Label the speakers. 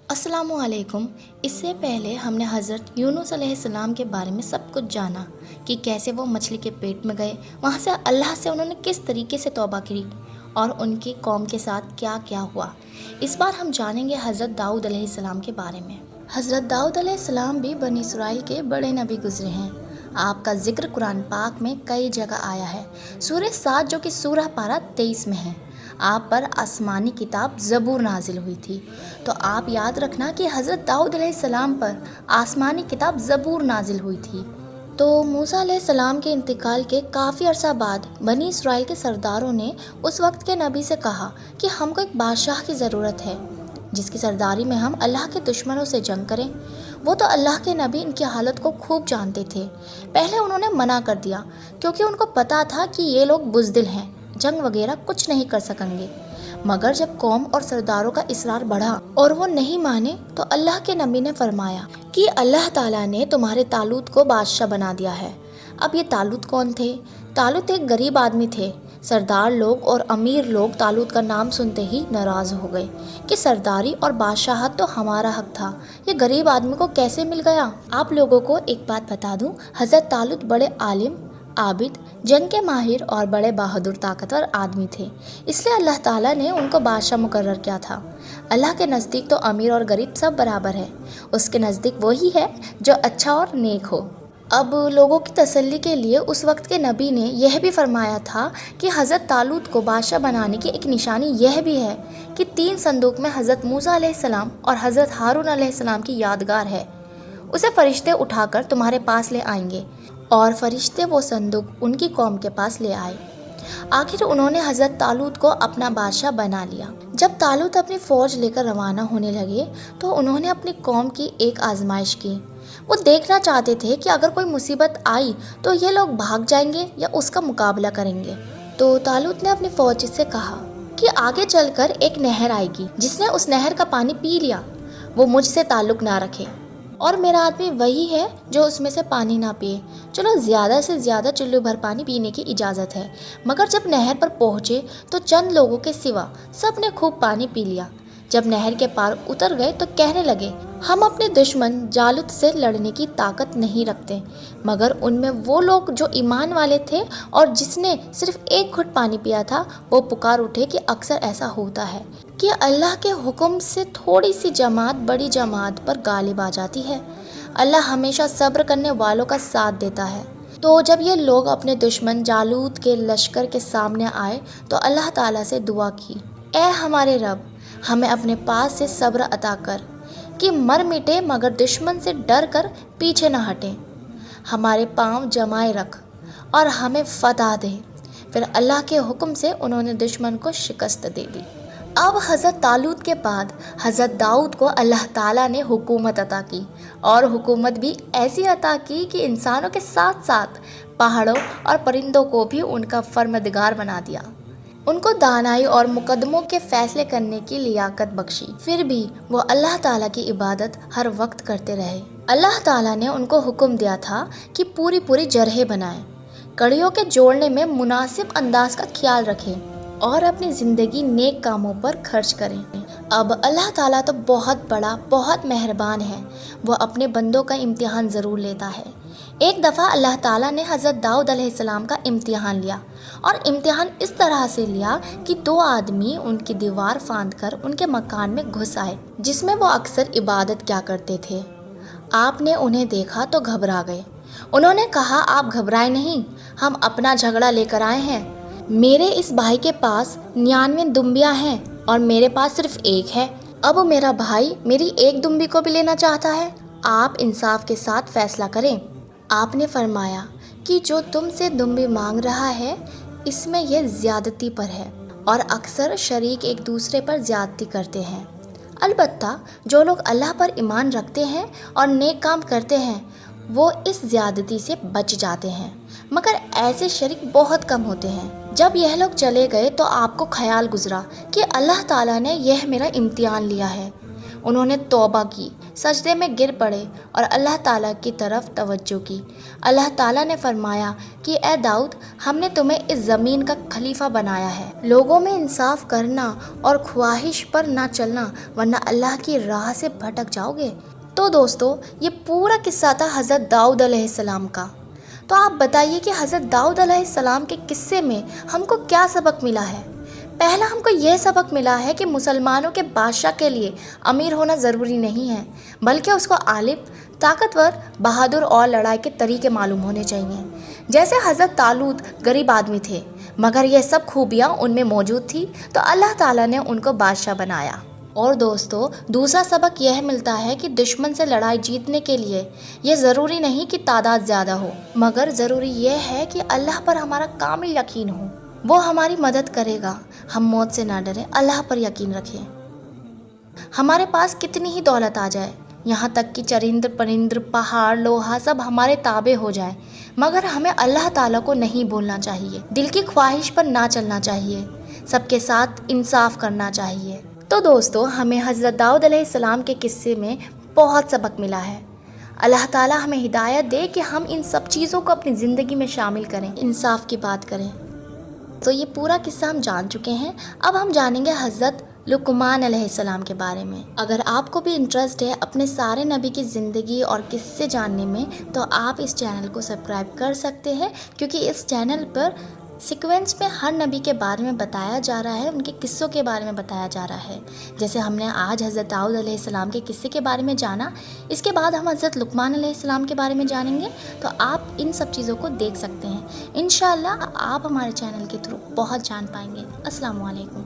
Speaker 1: السلام علیکم۔ اس سے پہلے ہم نے حضرت یونس علیہ السلام کے بارے میں سب کچھ جانا کہ کیسے وہ مچھلی کے پیٹ میں گئے، وہاں سے اللہ سے انہوں نے کس طریقے سے توبہ کی اور ان کی قوم کے ساتھ کیا کیا ہوا۔ اس بار ہم جانیں گے حضرت داؤد علیہ السلام کے بارے میں۔ حضرت داؤد علیہ السلام بھی بنی اسرائیل کے بڑے نبی گزرے ہیں۔ آپ کا ذکر قرآن پاک میں کئی جگہ آیا ہے۔ سورہ 7 جو کہ سورہ پارہ 23 میں ہے، آپ پر آسمانی کتاب زبور نازل ہوئی تھی۔ تو آپ یاد رکھنا کہ حضرت داؤد علیہ السلام پر آسمانی کتاب زبور نازل ہوئی تھی۔ تو موسیٰ علیہ السلام کے انتقال کے کافی عرصہ بعد بنی اسرائیل کے سرداروں نے اس وقت کے نبی سے کہا کہ ہم کو ایک بادشاہ کی ضرورت ہے جس کی سرداری میں ہم اللہ کے دشمنوں سے جنگ کریں۔ وہ تو اللہ کے نبی ان کی حالت کو خوب جانتے تھے۔ پہلے انہوں نے منع کر دیا کیونکہ ان کو پتا تھا کہ یہ لوگ بزدل ہیں، جنگ وغیرہ کچھ نہیں کر سکیں گے۔ مگر جب قوم اور سرداروں کا اصرار بڑھا اور وہ نہیں مانے تو اللہ کے نبی نے فرمایا کہ اللہ تعالیٰ نے تمہارے طالوت کو بادشاہ بنا دیا ہے۔ اب یہ طالوت کون تھے؟ طالوت ایک غریب آدمی تھے۔ سردار لوگ اور امیر لوگ طالوت کا نام سنتے ہی ناراض ہو گئے کہ سرداری اور بادشاہت تو ہمارا حق تھا، یہ غریب آدمی کو کیسے مل گیا؟ آپ لوگوں کو ایک بات بتا دوں، حضرت طالوت بڑے عالم، عابد، جنگ کے ماہر اور بڑے بہادر طاقتور آدمی تھے، اس لیے اللہ تعالیٰ نے ان کو بادشاہ مقرر کیا تھا۔ اللہ کے نزدیک تو امیر اور غریب سب برابر ہے، اس کے نزدیک وہی ہے جو اچھا اور نیک ہو۔ اب لوگوں کی تسلی کے لیے اس وقت کے نبی نے یہ بھی فرمایا تھا کہ حضرت طالوت کو بادشاہ بنانے کی ایک نشانی یہ بھی ہے کہ 3 صندوق میں حضرت موسیٰ علیہ السلام اور حضرت ہارون علیہ السلام کی یادگار ہے، اسے فرشتے اٹھا کر تمہارے پاس لے آئیں گے۔ اور فرشتے وہ صندوق ان کی قوم کے پاس لے آئے۔ آخر انہوں نے حضرت طالوت کو اپنا بادشاہ بنا لیا۔ جب طالوت اپنی فوج لے کر روانہ ہونے لگے تو انہوں نے اپنی قوم کی ایک آزمائش کی۔ وہ دیکھنا چاہتے تھے کہ اگر کوئی مصیبت آئی تو یہ لوگ بھاگ جائیں گے یا اس کا مقابلہ کریں گے۔ تو طالوت نے اپنی فوج سے کہا کہ آگے چل کر ایک نہر آئے گی، جس نے اس نہر کا پانی پی لیا وہ مجھ سے تعلق نہ رکھے، اور میرا آدمی وہی ہے جو اس میں سے پانی نہ پیے۔ چلو زیادہ سے زیادہ چلو بھر پانی پینے کی اجازت ہے۔ مگر جب نہر پر پہنچے تو چند لوگوں کے سوا سب نے خوب پانی پی لیا۔ جب نہر کے پار اتر گئے تو کہنے لگے، ہم اپنے دشمن جالوت سے لڑنے کی طاقت نہیں رکھتے۔ مگر ان میں وہ لوگ جو ایمان والے تھے اور جس نے صرف ایک گھٹ پانی پیا تھا، وہ پکار اٹھے کہ اکثر ایسا ہوتا ہے کہ اللہ کے حکم سے تھوڑی سی جماعت بڑی جماعت پر غالب آ جاتی ہے۔ اللہ ہمیشہ صبر کرنے والوں کا ساتھ دیتا ہے۔ تو جب یہ لوگ اپنے دشمن جالوت کے لشکر کے سامنے آئے تو اللہ تعالیٰ سے دعا کی، اے ہمارے رب، ہمیں اپنے پاس سے صبر عطا کر کہ مر مٹے مگر دشمن سے ڈر کر پیچھے نہ ہٹیں۔ ہمارے پاؤں جمائے رکھ اور ہمیں فتح دے۔ پھر اللہ کے حکم سے انہوں نے دشمن کو شکست دے دی۔ اب حضرت طالوت کے بعد حضرت داؤد کو اللہ تعالیٰ نے حکومت عطا کی، اور حکومت بھی ایسی عطا کی کہ انسانوں کے ساتھ ساتھ پہاڑوں اور پرندوں کو بھی ان کا فرماندگار بنا دیا۔ ان کو دانائی اور مقدموں کے فیصلے کرنے کی لیاقت بخشی، پھر بھی وہ اللہ تعالیٰ کی عبادت ہر وقت کرتے رہے۔ اللہ تعالیٰ نے ان کو حکم دیا تھا کہ پوری جرہیں بنائیں، کڑیوں کے جوڑنے میں مناسب انداز کا خیال رکھیں اور اپنی زندگی نیک کاموں پر خرچ کریں۔ اب اللہ تعالیٰ تو بہت بڑا، بہت مہربان ہے، وہ اپنے بندوں کا امتحان ضرور لیتا ہے۔ ایک دفعہ اللہ تعالیٰ نے حضرت داؤد علیہ السلام کا امتحان لیا، اور امتحان اس طرح سے لیا کہ 2 آدمی ان کی دیوار پھاند کر ان کے مکان میں گھس آئے جس میں وہ اکثر عبادت کیا کرتے تھے۔ آپ نے انہیں دیکھا تو گھبرا گئے۔ انہوں نے کہا، آپ گھبرائے نہیں، ہم اپنا جھگڑا لے کر آئے ہیں۔ میرے اس بھائی کے پاس 99 دمبیاں ہیں اور میرے پاس صرف ایک ہے۔ اب میرا بھائی میری ایک دمبی کو بھی لینا چاہتا ہے۔ آپ انصاف کے ساتھ فیصلہ کریں۔ آپ نے فرمایا کہ جو تم سے دمبی مانگ رہا ہے اس میں یہ زیادتی پر ہے، اور اکثر شریک ایک دوسرے پر زیادتی کرتے ہیں۔ البتہ جو لوگ اللہ پر ایمان رکھتے ہیں اور نیک کام کرتے ہیں وہ اس زیادتی سے بچ جاتے ہیں، مگر ایسے شریک بہت کم ہوتے ہیں۔ جب یہ لوگ چلے گئے تو آپ کو خیال گزرا کہ اللہ تعالیٰ نے یہ میرا امتحان لیا ہے۔ انہوں نے توبہ کی، سجدے میں گر پڑے اور اللہ تعالیٰ کی طرف توجہ کی۔ اللہ تعالیٰ نے فرمایا کہ اے داؤد، ہم نے تمہیں اس زمین کا خلیفہ بنایا ہے، لوگوں میں انصاف کرنا اور خواہش پر نہ چلنا، ورنہ اللہ کی راہ سے بھٹک جاؤ گے۔ تو دوستو، یہ پورا قصہ تھا حضرت داؤد علیہ السلام کا۔ تو آپ بتائیے کہ حضرت داؤد علیہ السلام کے قصے میں ہم کو کیا سبق ملا ہے؟ پہلا ہم کو یہ سبق ملا ہے کہ مسلمانوں کے بادشاہ کے لیے امیر ہونا ضروری نہیں ہے، بلکہ اس کو عالم، طاقتور، بہادر اور لڑائی کے طریقے معلوم ہونے چاہیے۔ جیسے حضرت طالوت غریب آدمی تھے، مگر یہ سب خوبیاں ان میں موجود تھی، تو اللہ تعالیٰ نے ان کو بادشاہ بنایا۔ اور دوستو، دوسرا سبق یہ ملتا ہے کہ دشمن سے لڑائی جیتنے کے لیے یہ ضروری نہیں کہ تعداد زیادہ ہو، مگر ضروری یہ ہے کہ اللہ پر ہمارا کامل یقین ہو، وہ ہماری مدد کرے گا۔ ہم موت سے نہ ڈریں، اللہ پر یقین رکھیں۔ ہمارے پاس کتنی ہی دولت آ جائے، یہاں تک کہ چرند پرند، پہاڑ، لوہا سب ہمارے تابع ہو جائے، مگر ہمیں اللہ تعالیٰ کو نہیں بھولنا چاہیے، دل کی خواہش پر نہ چلنا چاہیے، سب کے ساتھ انصاف کرنا چاہیے۔ تو دوستو، ہمیں حضرت داؤد علیہ السلام کے قصے میں بہت سبق ملا ہے۔ اللہ تعالیٰ ہمیں ہدایت دے کہ ہم ان سب چیزوں کو اپنی زندگی میں شامل کریں، انصاف کی بات کریں۔ تو یہ پورا قصہ ہم جان چکے ہیں، اب ہم جانیں گے حضرت لقمان علیہ السلام کے بارے میں۔ اگر آپ کو بھی انٹرسٹ ہے اپنے سارے نبی کی زندگی اور قصے جاننے میں، تو آپ اس چینل کو سبسکرائب کر سکتے ہیں، کیونکہ اس چینل پر سیکوینس میں ہر نبی کے بارے میں بتایا جا رہا ہے، ان کے قصوں کے بارے میں بتایا جا رہا ہے۔ جیسے ہم نے آج حضرت داؤد علیہ السلام کے قصے کے بارے میں جانا، اس کے بعد ہم حضرت لقمان علیہ السلام کے بارے میں جانیں گے، تو آپ ان سب چیزوں کو دیکھ سکتے ہیں۔ انشاءاللہ آپ ہمارے چینل کے تھرو بہت جان پائیں گے۔ السلام علیکم۔